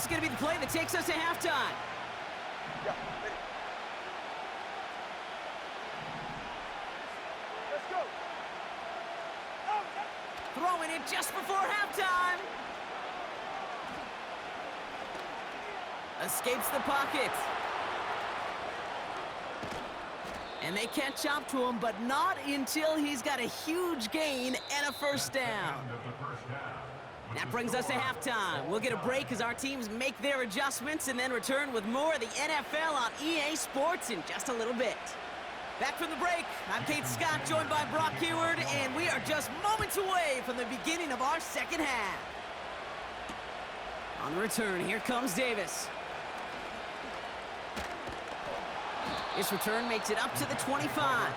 this is going to be the play that takes us to halftime. Yeah, ready. Let's go. Throwing it just before halftime. Escapes the pocket. And they catch up to him, but not until he's got a huge gain and a first down. That brings us to halftime. We'll get a break as our teams make their adjustments and then return with more of the NFL on EA Sports in just a little bit. Back from the break, I'm Kate Scott, joined by Brock Heward, and we are just moments away from the beginning of our second half. On the return, here comes Davis. This return makes it up to the 25.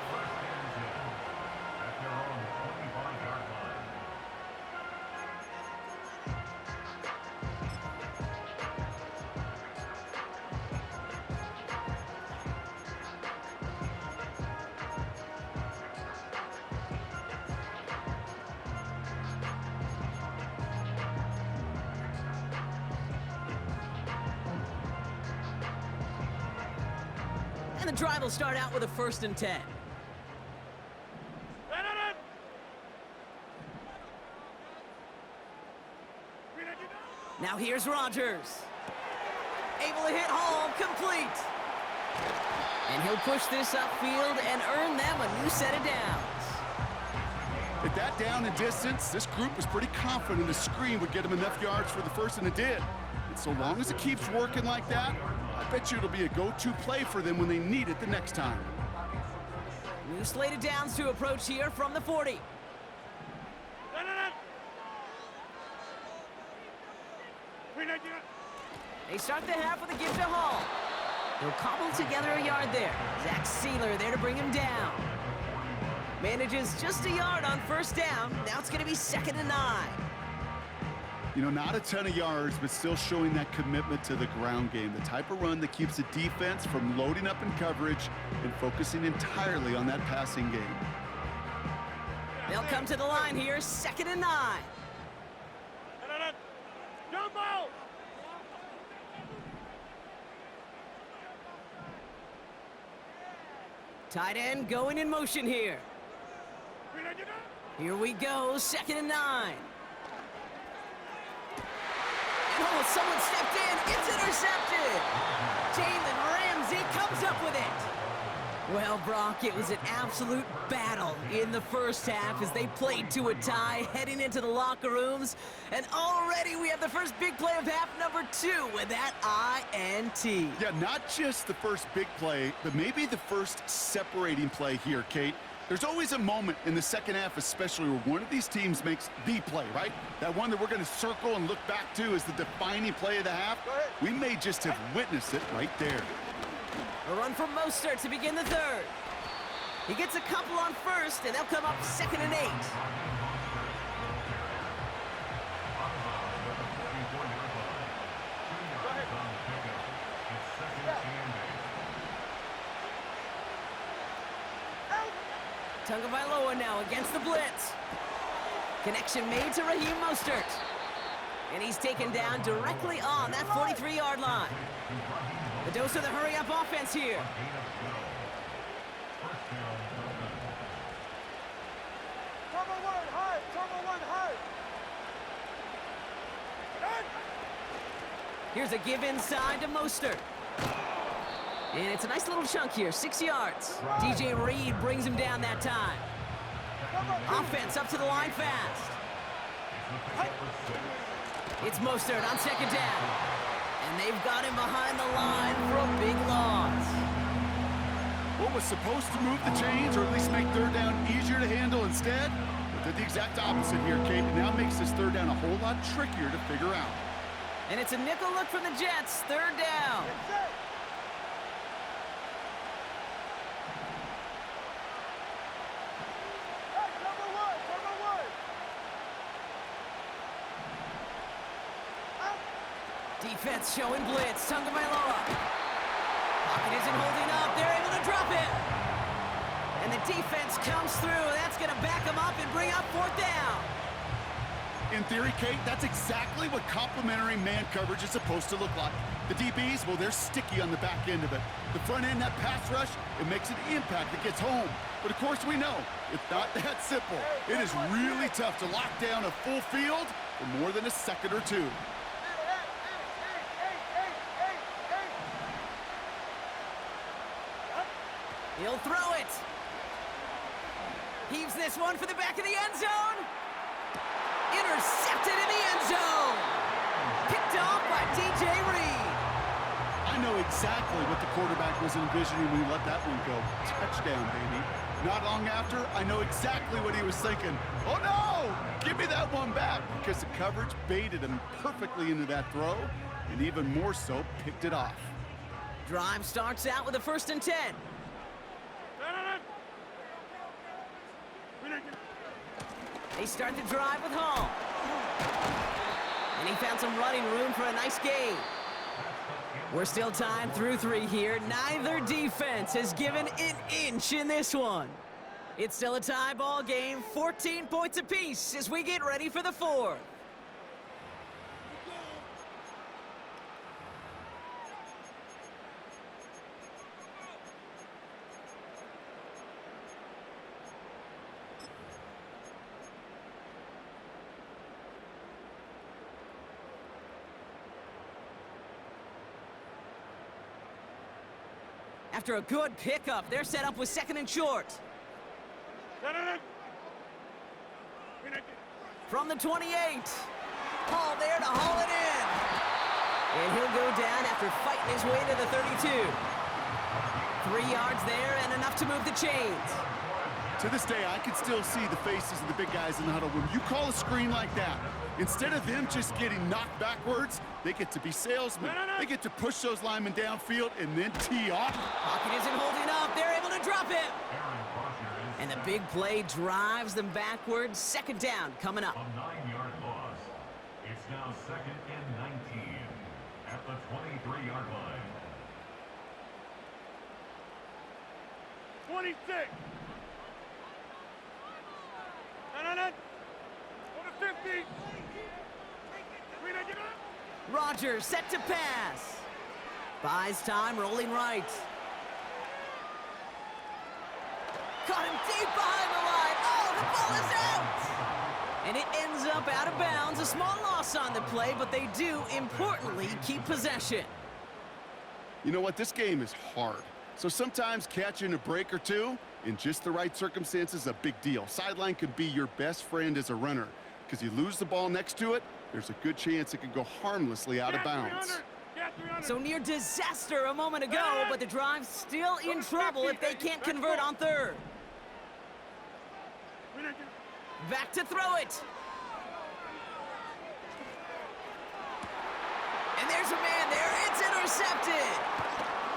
And the drive will start out with a 1st and 10. Now here's Rodgers. Able to hit Hall, complete. And he'll push this upfield and earn them a new set of downs. At that down and distance, this group was pretty confident the screen would get him enough yards for the first, and it did. And so long as it keeps working like that, I bet you it'll be a go-to play for them when they need it the next time. New slate of downs to approach here from the 40. They start the half with a give to Hall. He'll cobble together a yard there. Zach Sealer there to bring him down. Manages just a yard on 1st down. Now it's going to be 2nd and 9. You know, not a ton of yards, but still showing that commitment to the ground game. The type of run that keeps the defense from loading up in coverage and focusing entirely on that passing game. They'll come to the line here, 2nd and 9. Tight end going in motion here. Here we go, 2nd and 9. Oh, someone stepped in. It's intercepted. Jalen Ramsey comes up with it. Well, Brock, it was an absolute battle in the first half as they played to a tie heading into the locker rooms. And already we have the first big play of half number 2 with that INT. Yeah, not just the first big play, but maybe the first separating play here, Kate. There's always a moment in the second half, especially where one of these teams makes the play, right? That one that we're going to circle and look back to as the defining play of the half. We may just have witnessed it right there. A run from Mostert to begin the 3rd. He gets a couple on 1st, and they'll come up 2nd and 8. Tagovailoa now against the blitz. Connection made to Raheem Mostert. And he's taken down directly on that 43-yard line. The dose of the hurry-up offense here. Here's a give inside to Mostert. And it's a nice little chunk here, 6 yards. DJ Reed brings him down that time. Offense up to the line fast. It's Mostert on 2nd down. And they've got him behind the line for a big loss. What was supposed to move the chains, or at least make 3rd down easier to handle instead, but did the exact opposite here, Kate. It now makes this 3rd down a whole lot trickier to figure out. And it's a nickel look from the Jets, 3rd down. Defense showing blitz. Tagovailoa. Pocket isn't holding up. They're able to drop it. And the defense comes through. That's going to back them up and bring up 4th down. In theory, Kate, that's exactly what complementary man coverage is supposed to look like. The DBs, well, they're sticky on the back end of it. The front end, that pass rush, it makes an impact that gets home. But of course we know, it's not that simple. It is really tough to lock down a full field for more than a second or two. He'll throw it. Heaves this one for the back of the end zone. Intercepted in the end zone. Picked off by DJ Reed. I know exactly what the quarterback was envisioning when he let that one go. Touchdown, baby. Not long after, I know exactly what he was thinking. Oh, no! Give me that one back, because the coverage baited him perfectly into that throw, and even more so, picked it off. Drive starts out with a 1st and 10. They start the drive with Hall. And he found some running room for a nice gain. We're still tied through 3 here. Neither defense has given an inch in this one. It's still a tie ball game, 14 points apiece as we get ready for the 4th. After a good pickup, they're set up with 2nd and short. From the 28. Hall there to haul it in. And he'll go down after fighting his way to the 32. 3 yards there and enough to move the chains. To this day, I can still see the faces of the big guys in the huddle. When you call a screen like that, instead of them just getting knocked backwards, they get to be salesmen. They get to push those linemen downfield and then tee off. Pocket isn't holding up. They're able to drop him. And the big play drives them backwards. 2nd down coming up. A 9-yard loss. It's now 2nd and 19 at the 23-yard line. 26. On the 50. Rodgers set to pass. Buys time, rolling right. Caught him deep behind the line. Oh, the ball is out! And it ends up out of bounds. A small loss on the play, but they do, importantly, keep possession. You know what? This game is hard. So sometimes catching a break or two in just the right circumstances is a big deal. Sideline could be your best friend as a runner, because you lose the ball next to it, there's a good chance it could go harmlessly out of bounds. So near disaster a moment ago, but the drive's still in trouble if they can't convert on 3rd. Back to throw it. And there's a man there. It's intercepted.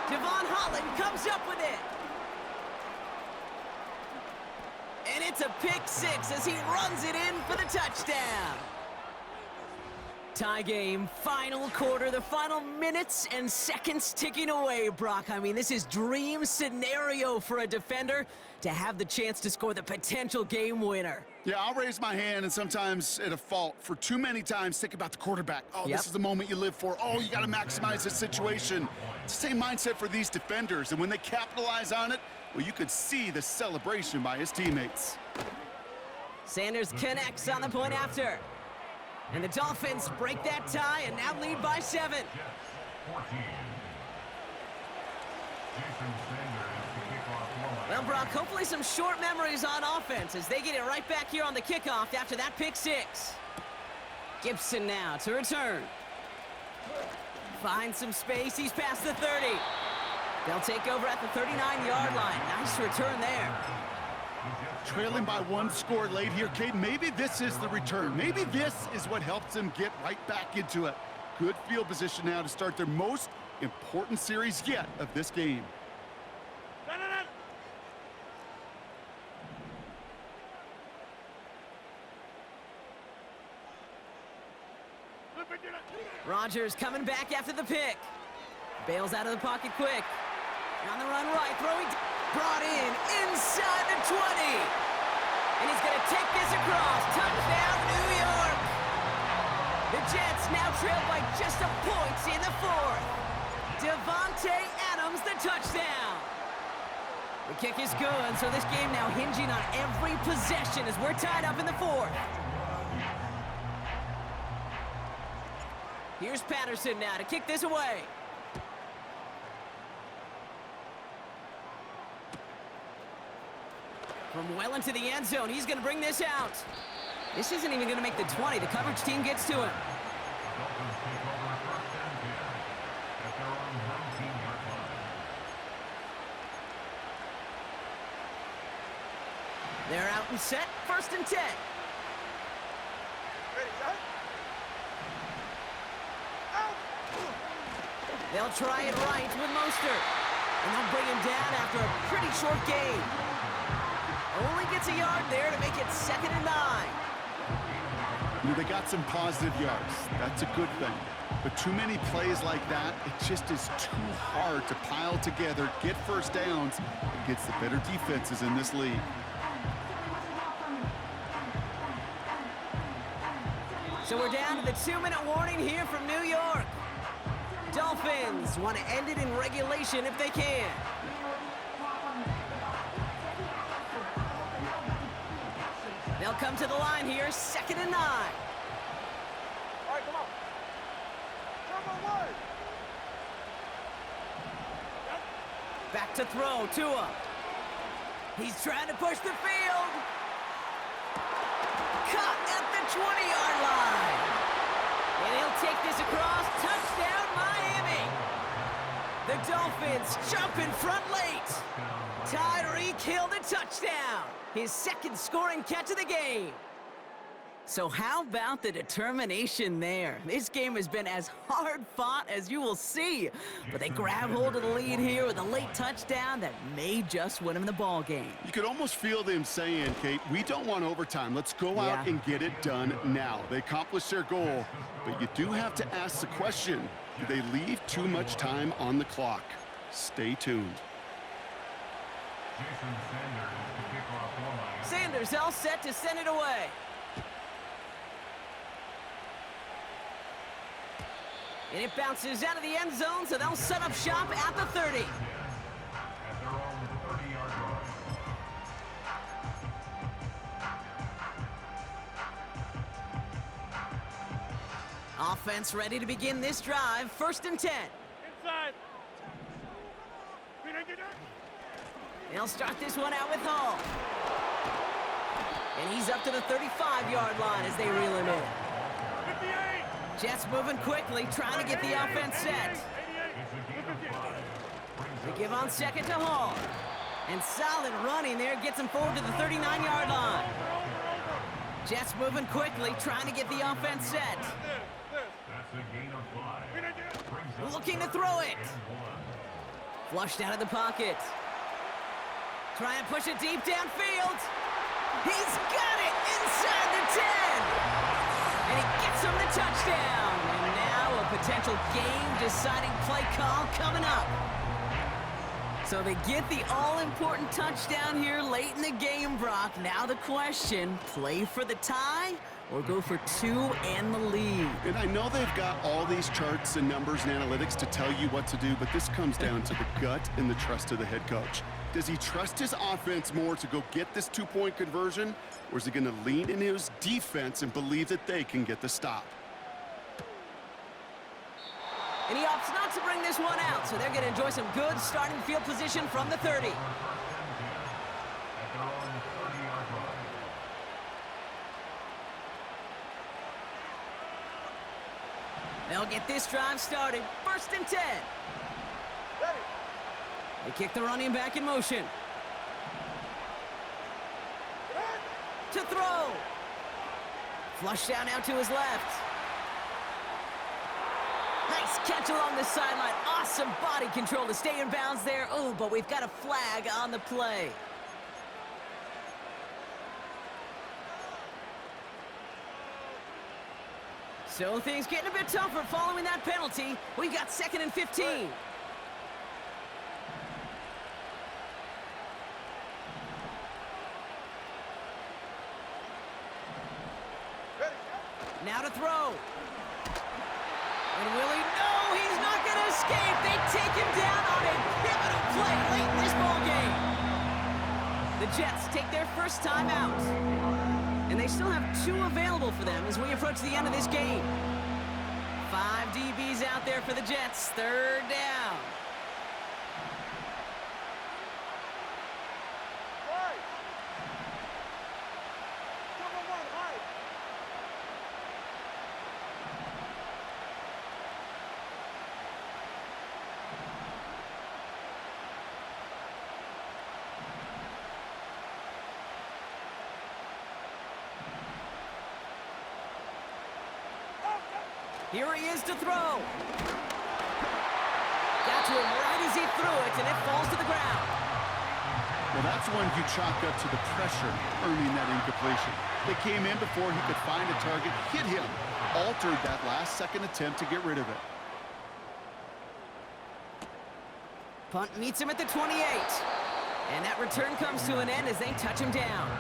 Devon Holland comes up with it. And it's a pick 6 as he runs it in for the touchdown. Tie game, final quarter, the final minutes and seconds ticking away, Brock. I mean, this is dream scenario for a defender to have the chance to score the potential game winner. Yeah, I'll raise my hand and sometimes at a fault for too many times think about the quarterback. Oh, Yep. This is the moment you live for. Oh, you got to maximize the situation. It's the same mindset for these defenders, and when they capitalize on it, well, you could see the celebration by his teammates. Sanders connects on the point after. And the Dolphins break that tie and now lead by 7. 14. Jason Sanders to kick off. Well, Brock, hopefully some short memories on offense as they get it right back here on the kickoff after that pick 6. Gibson now to return. Finds some space. He's past the 30. They'll take over at the 39-yard line. Nice return there. Trailing by 1 score late here, Cade. Maybe this is the return. Maybe this is what helps them get right back into it. Good field position now to start their most important series yet of this game. Rodgers coming back after the pick. Bails out of the pocket quick. On the run right, throwing, brought in inside the 20. And he's going to take this across. Touchdown, New York. The Jets now trail by just a point in the fourth. Devontae Adams, the touchdown. The kick is good, so this game now hinging on every possession as we're tied up in the fourth. Here's Patterson now to kick this away. From well into the end zone, he's going to bring this out. This isn't even going to make the 20. The coverage team gets to him. Dolphins take over first and 10 at their own 19-yard line. They're out and set, first and 10. Ready, set. Out. They'll try it right with Mostert. And they'll bring him down after a pretty short gain. Only gets a yard there to make it 2nd and 9. They got some positive yards. That's a good thing. But too many plays like that, it just is too hard to pile together, get first downs against the better defenses in this league. So we're down to the 2-minute warning here from New York. Dolphins want to end it in regulation if they can. They'll come to the line here, 2nd and 9. All right, come on. Come on, Back to throw, Tua. He's trying to push the field. Caught at the 20-yard line. And he'll take this across. Touchdown, Miami. The Dolphins jump in front late. Tyreek Hill the touchdown. His 2nd scoring catch of the game. So how about the determination there? This game has been as hard fought as you will see. But they grab hold of the lead here with a late touchdown that may just win them the ball game. You could almost feel them saying, Kate, we don't want overtime. Let's go out and get it done now. They accomplished their goal, but you do have to ask the question, do they leave too much time on the clock? Stay tuned. Jason Sanders is the kickoff for Miami. Sanders all set to send it away. And it bounces out of the end zone, so they'll set up shop at the 30. At their own 30-yard line. Offense ready to begin this drive, 1st and 10. Inside. They'll start this one out with Hall. And he's up to the 35-yard line as they reel him in. 58. Jets moving quickly, trying to get the offense set. It's a gain of 5. They give on 2nd to Hall. And solid running there gets him forward to the 39-yard line. Jets moving quickly, trying to get the offense set. That's a gain of 5. Looking to throw it. Flushed out of the pocket. Try and push it deep downfield. He's got it inside the 10. And he gets him the touchdown. And now a potential game-deciding play call coming up. So they get the all-important touchdown here late in the game, Brock. Now the question, play for the tie or go for 2 and the lead? And I know they've got all these charts and numbers and analytics to tell you what to do, but this comes down to the gut and the trust of the head coach. Does he trust his offense more to go get this 2-point conversion, or is he going to lean in his defense and believe that they can get the stop? And he opts not to bring this one out, so they're going to enjoy some good starting field position from the 30. At their own 30-yard line. They'll get this drive started. 1st and 10. Ready. They kick the running back in motion. To throw. Flush down out to his left. Nice catch along the sideline. Awesome body control to stay in bounds there. Oh, but we've got a flag on the play. So things getting a bit tougher following that penalty. We've got 2nd and 15. Now to throw. And will he? No, he's not going to escape. They take him down on a pivotal play late in this ball game. The Jets take their first time out. And they still have 2 available for them as we approach the end of this game. 5 DBs out there for the Jets. 3rd down. Right. Cover 1, hide. Here he is to throw. Got to him right as he threw it, and it falls to the ground. Well, that's one you chalk up to the pressure earning that incompletion. They came in before he could find a target, hit him, altered that last-second attempt to get rid of it. Punt meets him at the 28. And that return comes to an end as they touch him down.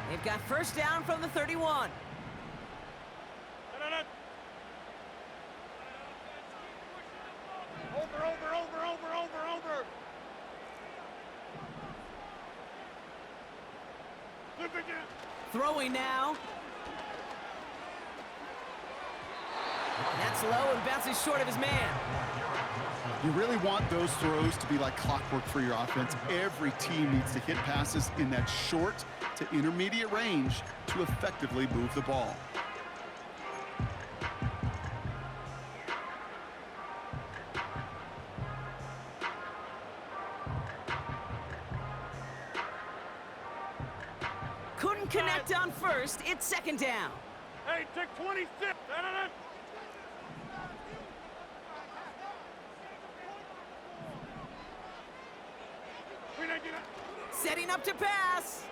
They've got first down from the 31. Over. Throwing now. That's low and bounces short of his man. You really want those throws to be like clockwork for your offense. Every team needs to hit passes in that short to intermediate range to effectively move the ball. Couldn't connect on first. It's 2nd down. Hey, take 26. Setting up to pass.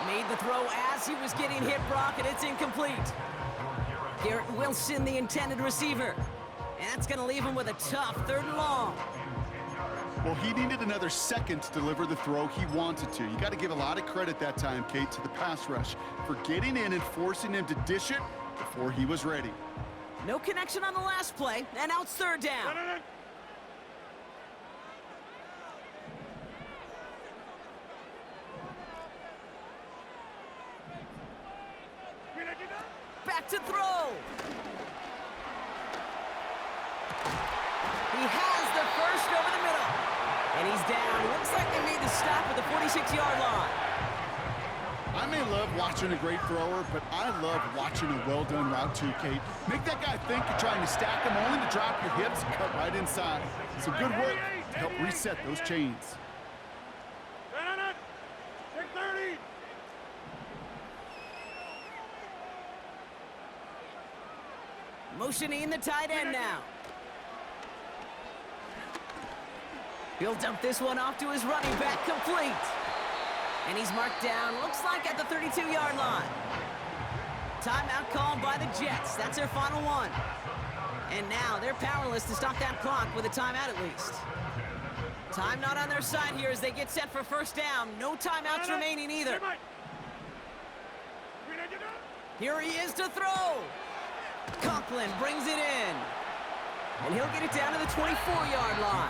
Made the throw as he was getting hit, Brock, and it's incomplete. Garrett Wilson, the intended receiver. And that's going to leave him with a tough 3rd and long. Well, he needed another second to deliver the throw he wanted to. You got to give a lot of credit that time, Kate, to the pass rush for getting in and forcing him to dish it before he was ready. No connection on the last play, and now it's 3rd down. Back to throw. He has the first over the middle. And he's down. Looks like they made the stop at the 46-yard line. I may love watching a great thrower, but I love watching a well-done route too, Kate. Make that guy think you're trying to stack him, only to drop your hips and cut right inside. Some good work to help reset those chains. Take 30. Motioning the tight end now. He'll dump this one off to his running back, complete. And he's marked down, looks like at the 32-yard line. Timeout called by the Jets. That's their final one. And now they're powerless to stop that clock with a timeout at least. Time not on their side here as they get set for first down. No timeouts remaining either. Here he is to throw. Conklin brings it in. And he'll get it down to the 24-yard line.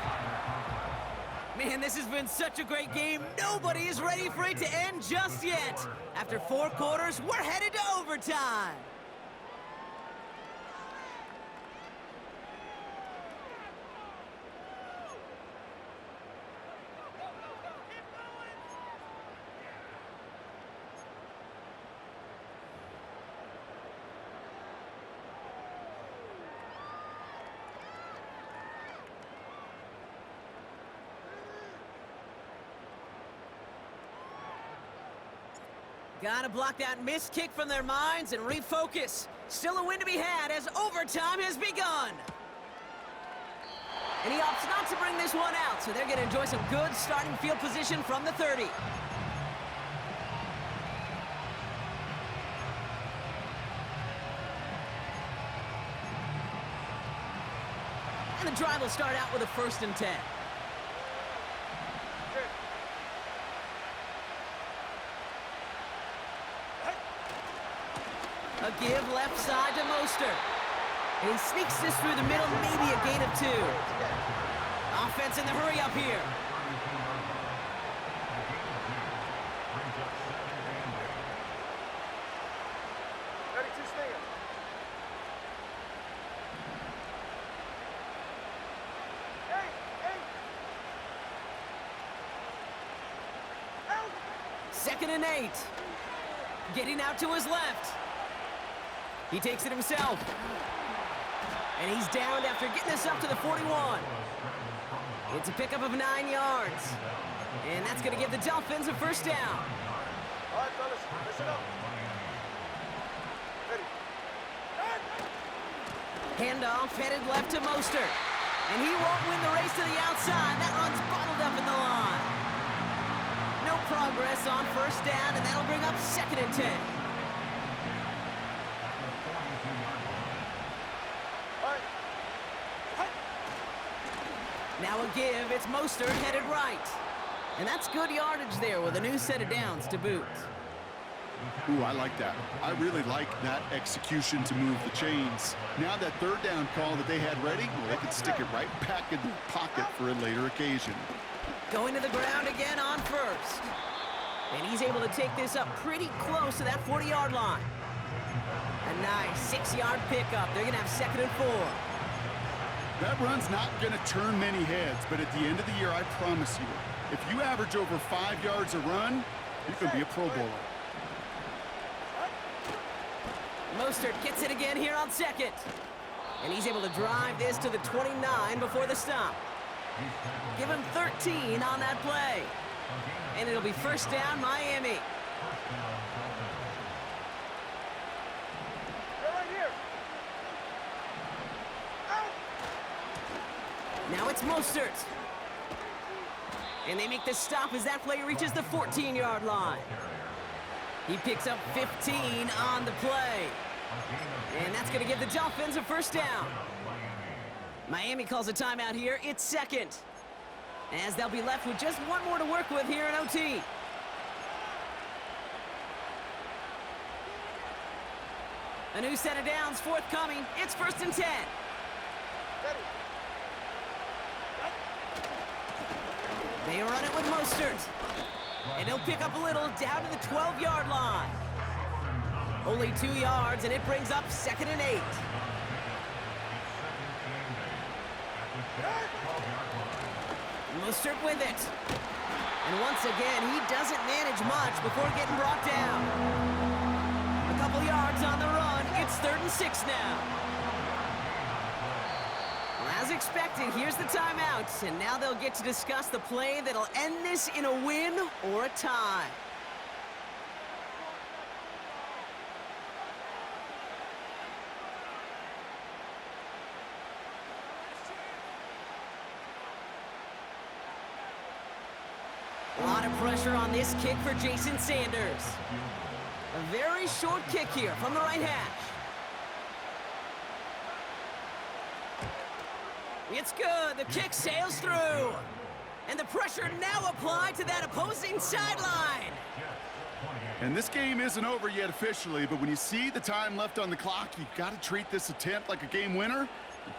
Man, this has been such a great game. Nobody is ready for it to end just yet. After 4 quarters, we're headed to overtime. Gotta block that missed kick from their minds and refocus. Still a win to be had as overtime has begun. And he opts not to bring this one out, so they're gonna enjoy some good starting field position from the 30. And the drive will start out with a 1st and 10. A give left side to Mostert. And he sneaks this through the middle, maybe a gain of 2. Offense in the hurry up here. Ready to stand. Out. 2nd and 8. Getting out to his left. He takes it himself. And he's downed after getting this up to the 41. It's a pickup of 9 yards. And that's going to give the Dolphins a 1st down. All right, fellas, listen up. Ready. Handoff headed left to Mostert. And he won't win the race to the outside. That run's bottled up in the line. No progress on 1st down, and that'll bring up 2nd and 10. Now a give, it's Mostert headed right. And that's good yardage there with a new set of downs to boot. Ooh, I like that. I really like that execution to move the chains. Now that 3rd down call that they had ready, well, they could stick it right back in their pocket for a later occasion. Going to the ground again on 1st. And he's able to take this up pretty close to that 40-yard line. A nice 6-yard pickup. They're going to have 2nd and 4. That run's not going to turn many heads, but at the end of the year, I promise you, if you average over 5 yards a run, you can be a Pro Bowler. Mostert gets it again here on 2nd. And he's able to drive this to the 29 before the stop. Give him 13 on that play. And it'll be 1st down, Miami. They're right here. Out. Now it's Mostert. And they make the stop as that play reaches the 14-yard line. He picks up 15 on the play. And that's going to give the Dolphins a 1st down. Miami calls a timeout here. It's 2nd. As they'll be left with just 1 more to work with here in OT. A new set of downs forthcoming. It's 1st and 10. Ready. They run it with Mostert. And he'll pick up a little down to the 12-yard line. Only 2 yards, and it brings up 2nd and 8. Mostert with it. And once again, he doesn't manage much before getting brought down. A couple yards on the run. It's 3rd and 6 now. Well, as expected, here's the timeout. And now they'll get to discuss the play that'll end this in a win or a tie. A lot of pressure on this kick for Jason Sanders. A very short kick here from the right hash. It's good. The kick sails through. And the pressure now applied to that opposing sideline. And this game isn't over yet officially, but when you see the time left on the clock, you've got to treat this attempt like a game winner.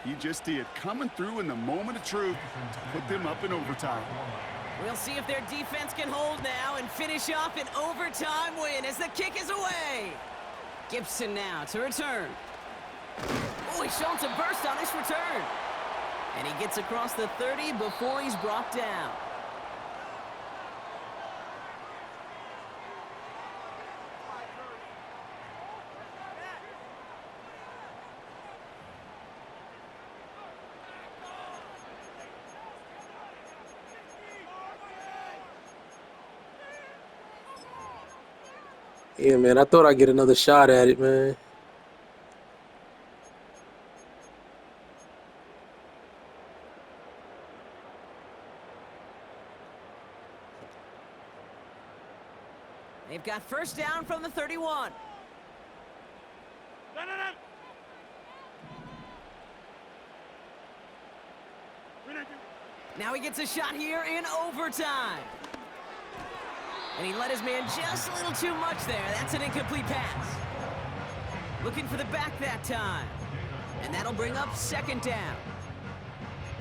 He just did, coming through in the moment of truth to put them up in overtime. We'll see if their defense can hold now and finish off an overtime win as the kick is away. Gibson now to return. Oh, he's shown some burst on this return. And he gets across the 30 before he's brought down. Yeah, man, I thought I'd get another shot at it, man. They've got 1st down from the 31. Now he gets a shot here in overtime. And he let his man just a little too much there. That's an incomplete pass. Looking for the back that time. And that'll bring up second down.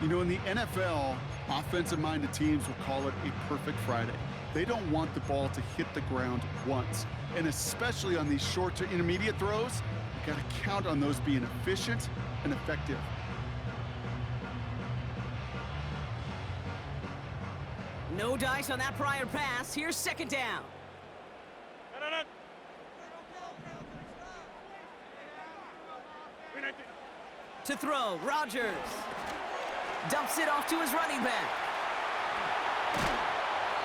You know, in the NFL, offensive-minded teams will call it a perfect Friday. They don't want the ball to hit the ground once. And especially on these short to intermediate throws, you got to count on those being efficient and effective. No dice on that prior pass. Here's second down. To throw, Rodgers. Dumps it off to his running back.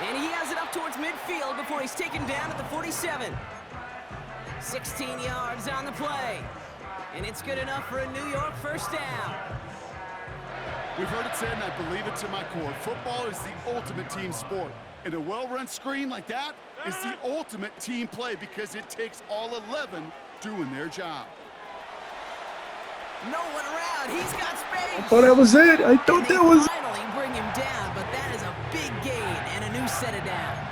And he has it up towards midfield before he's taken down at the 47. 16 yards on the play. And it's good enough for a New York first down. We've heard it said, and I believe it to my core, football is the ultimate team sport. And a well-run screen like that is the ultimate team play because it takes all 11 doing their job. No one around. He's got space. I thought that was it. I thought that was it. Finally bring him down, but that is a big gain and a new set of downs.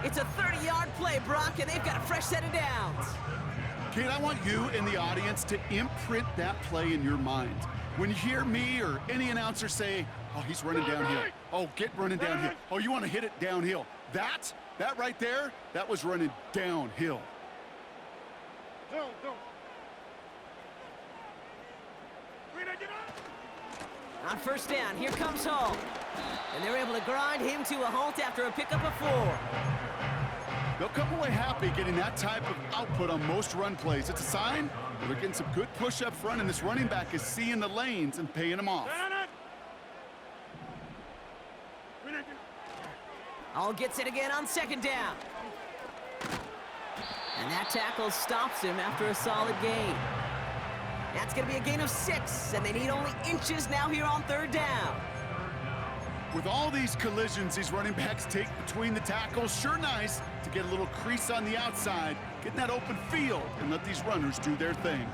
It's a 30-yard play, Brock, and they've got a fresh set of downs. Kate, I want you and the audience to imprint that play in your mind. When you hear me or any announcer say, oh, he's running downhill. Oh, get running downhill. Oh, you want to hit it downhill. That right there, that was running downhill. On first down, here comes Hall. And they're able to grind him to a halt after a pickup of 4. They'll come away happy getting that type of output on most run plays. It's a sign that they're getting some good push up front, and this running back is seeing the lanes and paying them off. Hall gets it again on second down. And that tackle stops him after a solid gain. That's going to be a gain of 6, and they need only inches now here on third down. With all these collisions these running backs take between the tackles, sure nice to get a little crease on the outside, get in that open field, and let these runners do their thing.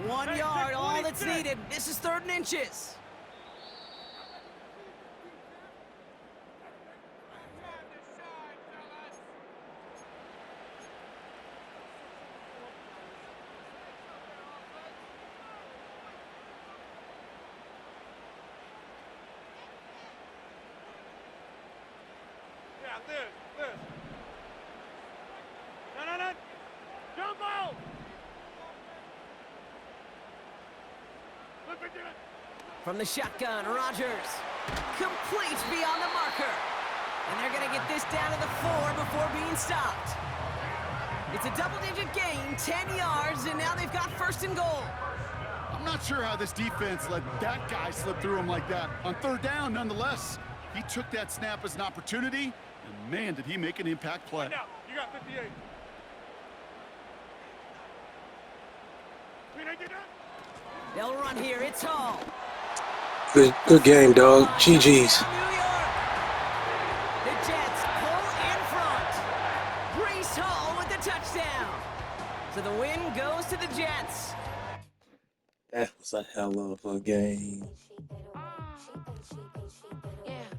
One yard, all that's needed. This is 3rd and inches. This. No. Jump out! From the shotgun, Rodgers. Complete beyond the marker. And they're going to get this down to the 4 before being stopped. It's a double-digit gain, 10 yards, and now they've got 1st and goal. I'm not sure how this defense let that guy slip through him like that. On 3rd down, nonetheless, he took that snap as an opportunity, and man, did he make an impact play. Now, you got 58. They'll run here. It's Hall. Good game, dog. GG's. New York. The Jets pull in front. Breece Hall with the touchdown. So the win goes to the Jets. That was a hell of a game.